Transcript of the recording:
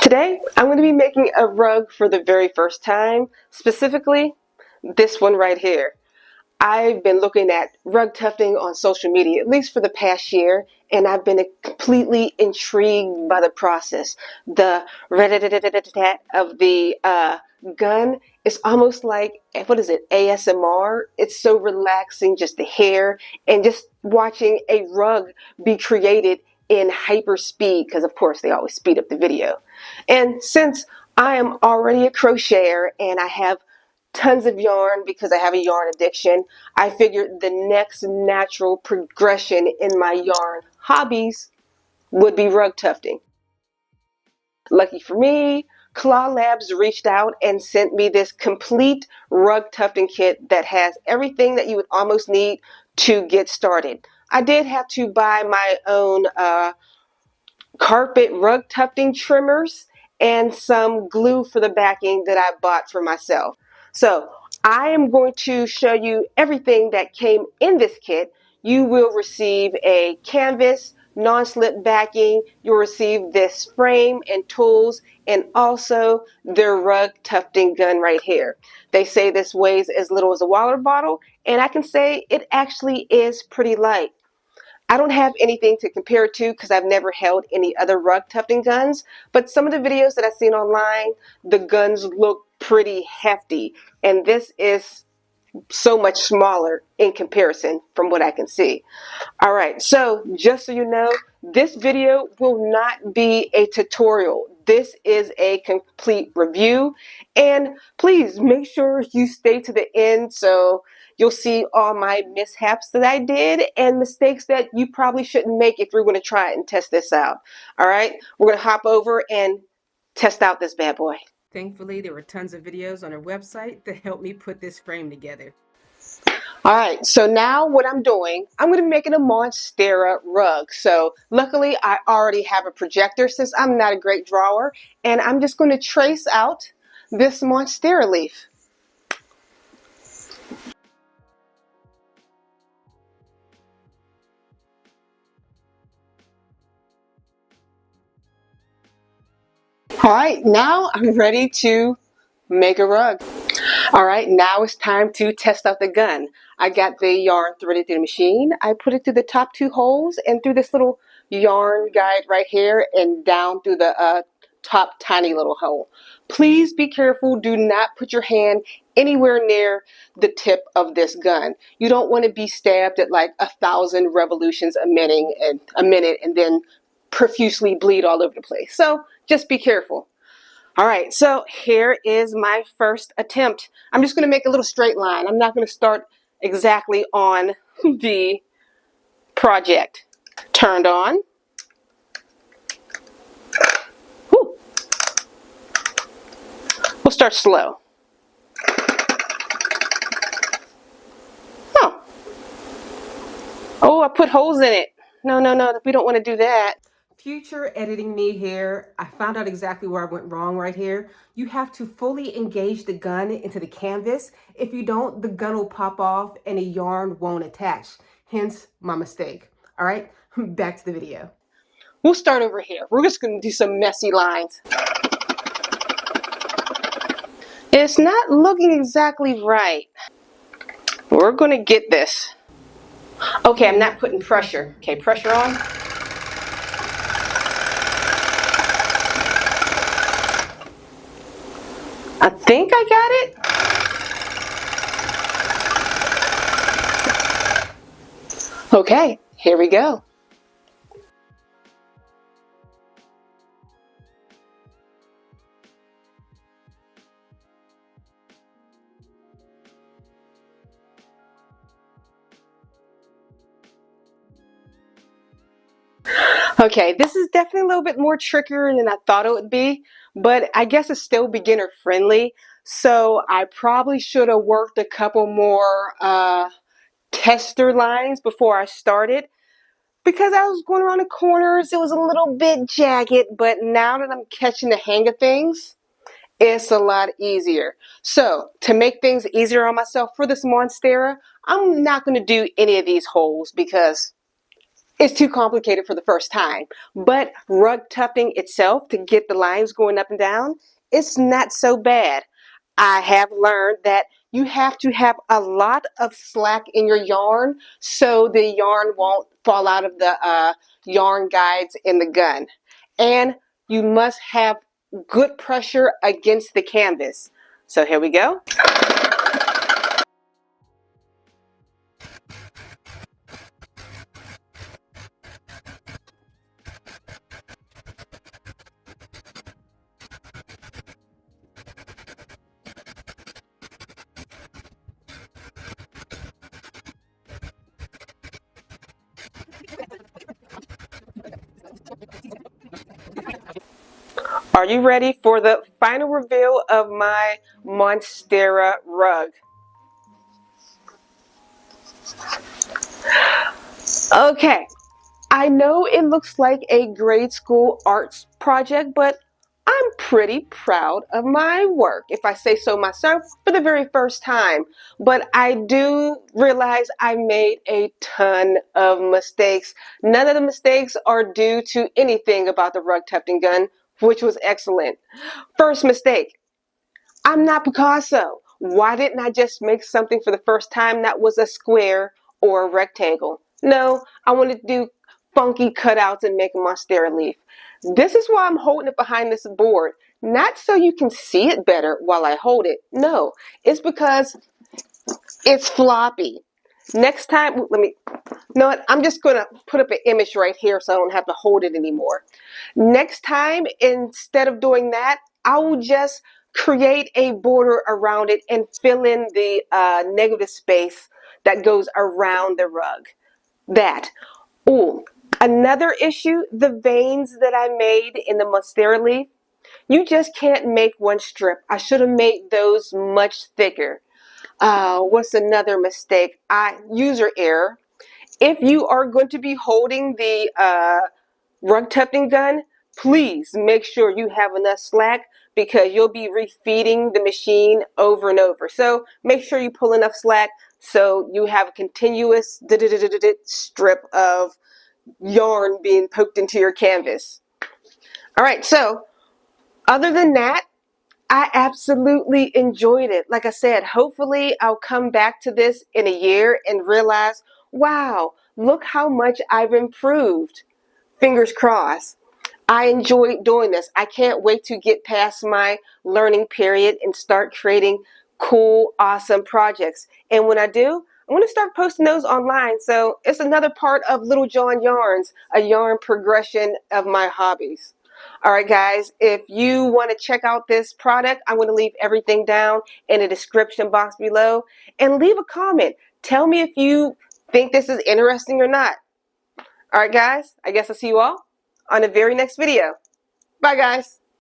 Today, I'm going to be making a rug for the very first time, specifically this one right here. I've been looking at rug tufting on social media, at least for the past year, and I've been completely intrigued by the process. The rat-a-tat-tat-tat of the gun is almost like, what is it, ASMR? It's so relaxing, just the hair, and just watching a rug be created in hyper speed, because of course they always speed up the video. And since I am already a crocheter and I have tons of yarn because I have a yarn addiction, I figured the next natural progression in my yarn hobbies would be rug tufting. Lucky for me, Clawlabs reached out and sent me this complete rug tufting kit that has everything that you would almost need to get started. I did have to buy my own carpet rug tufting trimmers and some glue for the backing that I bought for myself. So I am going to show you everything that came in this kit. You will receive a canvas, non-slip backing, you'll receive this frame and tools, and also their rug tufting gun right here. They say this weighs as little as a water bottle, and I can say it actually is pretty light. I don't have anything to compare it to because I've never held any other rug tufting guns, but some of the videos that I've seen online, the guns look pretty hefty, and this is so much smaller in comparison from what I can see. All right, so just so you know, this video will not be a tutorial. This is a complete review, and please make sure you stay to the end so you'll see all my mishaps that I did and mistakes that you probably shouldn't make if you're going to try it and test this out. All right, we're going to hop over and test out this bad boy. Thankfully, there were tons of videos on our website that helped me put this frame together. All right, so now what I'm doing, I'm going to be making a Monstera rug. So luckily I already have a projector since I'm not a great drawer, and I'm just going to trace out this Monstera leaf. All right, now I'm ready to make a rug. All right, now it's time to test out the gun. I got the yarn threaded through the machine. I put it through the top two holes and through this little yarn guide right here and down through the top tiny little hole. Please be careful. Do not put your hand anywhere near the tip of this gun. You don't want to be stabbed at like 1,000 revolutions a minute and then profusely bleed all over the place. So just be careful. All right, so here is my first attempt. I'm just going to make a little straight line. I'm not going to start exactly on the project. Turned on. Whew. We'll start slow. Oh. Oh, I put holes in it. No, we don't want to do that. Future editing me here, I found out exactly where I went wrong right here. You have to fully engage the gun into the canvas. If you don't, the gun will pop off and a yarn won't attach. Hence my mistake. All right, back to the video. We'll start over here. We're just going to do some messy lines. It's not looking exactly right. We're going to get this. Okay, I'm not putting pressure. Okay, pressure on. I think I got it. Okay, here we go. Okay, this is definitely a little bit more trickier than I thought it would be, but I guess it's still beginner friendly. So I probably should have worked a couple more tester lines before I started. Because I was going around the corners, it was a little bit jagged, but now that I'm catching the hang of things, it's a lot easier. So to make things easier on myself for this Monstera, I'm not going to do any of these holes because It's too complicated for the first time. But rug tufting itself, to get the lines going up and down, it's not so bad. I have learned that you have to have a lot of slack in your yarn so the yarn won't fall out of the yarn guides in the gun. And you must have good pressure against the canvas. So here we go. Are you ready for the final reveal of my Monstera rug? Okay, I know it looks like a grade school arts project, but I'm pretty proud of my work, if I say so myself, for the very first time. But I do realize I made a ton of mistakes. None of the mistakes are due to anything about the rug tufting gun, which was excellent. First mistake, I'm not Picasso. Why didn't I just make something for the first time that was a square or a rectangle? No, I wanted to do funky cutouts and make a monstera leaf. This is why I'm holding it behind this board. Not so you can see it better while I hold it. No, it's because it's floppy. Next time, I'm just going to put up an image right here so I don't have to hold it anymore. Next time, instead of doing that, I will just create a border around it and fill in the negative space that goes around the rug. That. Ooh, another issue, the veins that I made in the monstera leaf, you just can't make one strip. I should have made those much thicker. What's another mistake? User error. If you are going to be holding the rug tufting gun, please make sure you have enough slack because you'll be refeeding the machine over and over. So make sure you pull enough slack so you have a continuous strip of yarn being poked into your canvas. All right, so other than that, I absolutely enjoyed it. Like I said, hopefully I'll come back to this in a year and realize, wow, look how much I've improved. Fingers crossed. I enjoy doing this. I can't wait to get past my learning period and start creating cool, awesome projects. And when I do, I'm going to start posting those online. So it's another part of Little John Yarns, a yarn progression of my hobbies. All right, guys, if you want to check out this product, I'm going to leave everything down in the description box below. And leave a comment. Tell me if you think this is interesting or not. All right, guys, I guess I'll see you all on the very next video. Bye, guys.